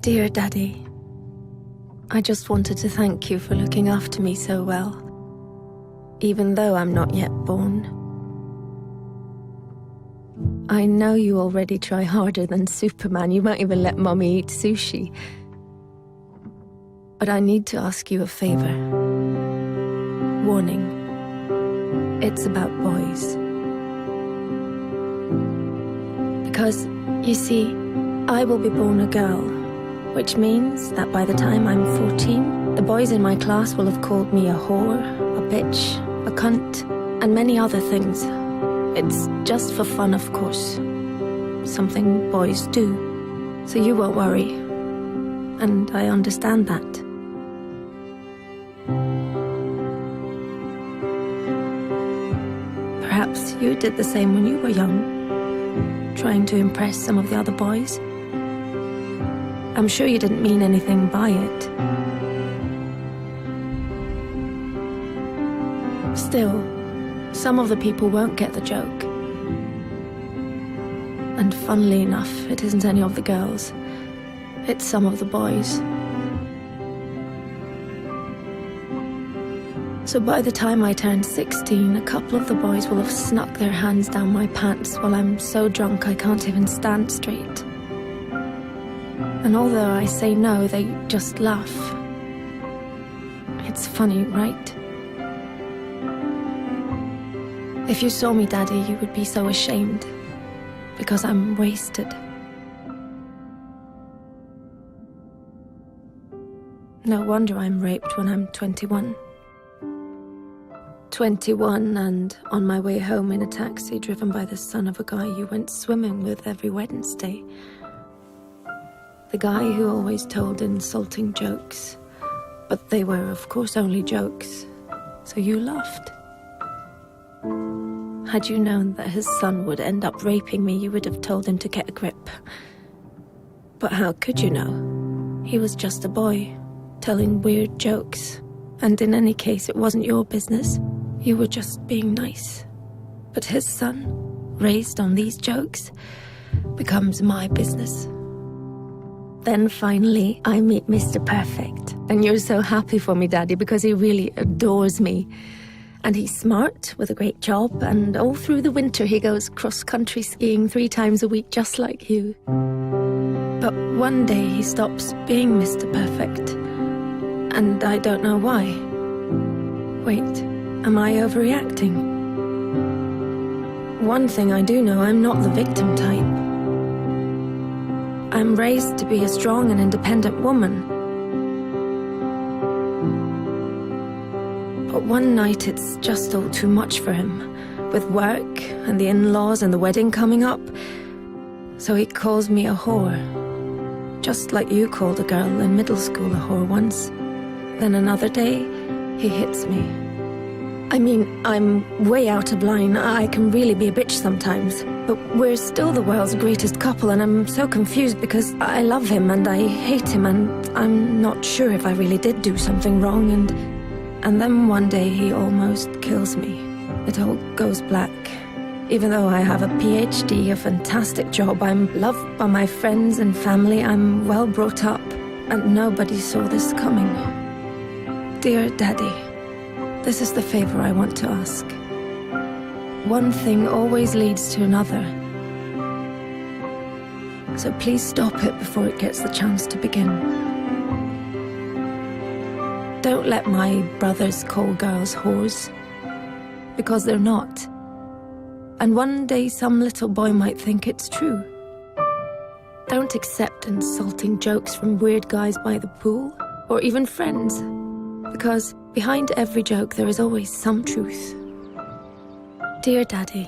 Dear Daddy, I just wanted to thank you for looking after me so well, even though I'm not yet born. I know you already try harder than Superman. You might even let Mommy eat sushi. But I need to ask you a favor. Warning. It's about boys. Because, you see, I will be born a girl, which means that by the time I'm 14, the boys in my class will have called me a whore, a bitch, a cunt, and many other things. It's just for fun, of course. Something boys do. So you won't worry. And I understand that. Perhaps you did the same when you were young, trying to impress some of the other boys. I'm sure you didn't mean anything by it. Still, some of the people won't get the joke. And funnily enough, it isn't any of the girls. It's some of the boys. So by the time I turn 16, a couple of the boys will have snuck their hands down my pants while I'm so drunk I can't even stand straight. And although I say no, they just laugh. It's funny, right? If you saw me, Daddy, you would be so ashamed, because I'm wasted. No wonder I'm raped when I'm 21. 21 and on my way home in a taxi driven by the son of a guy you went swimming with every Wednesday. The guy who always told insulting jokes. But they were, of course, only jokes. So you laughed. Had you known that his son would end up raping me, you would have told him to get a grip. But how could you know? He was just a boy, telling weird jokes. And in any case, it wasn't your business. You were just being nice. But his son, raised on these jokes, becomes my business. Then finally, I meet Mr. Perfect. And you're so happy for me, Daddy, because he really adores me. And he's smart, with a great job, and all through the winter he goes cross-country skiing 3 times a week, just like you. But one day he stops being Mr. Perfect. And I don't know why. Wait, am I overreacting? One thing I do know, I'm not the victim type. I'm raised to be a strong and independent woman. But one night it's just all too much for him, with work and the in-laws and the wedding coming up. So he calls me a whore, just like you called a girl in middle school a whore once. Then another day, he hits me. I mean, I'm way out of line. I can really be a bitch sometimes. But we're still the world's greatest couple, and I'm so confused because I love him and I hate him, and I'm not sure if I really did do something wrong, and then one day he almost kills me. It all goes black. Even though I have a PhD, a fantastic job, I'm loved by my friends and family, I'm well brought up, and nobody saw this coming. Dear Daddy, this is the favor I want to ask. One thing always leads to another. So please stop it before it gets the chance to begin. Don't let my brothers call girls whores, because they're not. And one day some little boy might think it's true. Don't accept insulting jokes from weird guys by the pool, or even friends, because behind every joke there is always some truth. Dear Daddy,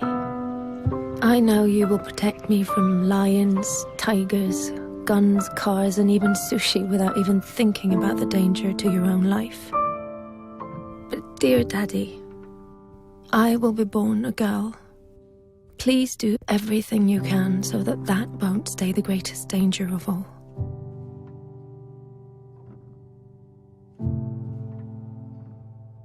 I know you will protect me from lions, tigers, guns, cars, and even sushi without even thinking about the danger to your own life. But dear Daddy, I will be born a girl. Please do everything you can so that that won't stay the greatest danger of all.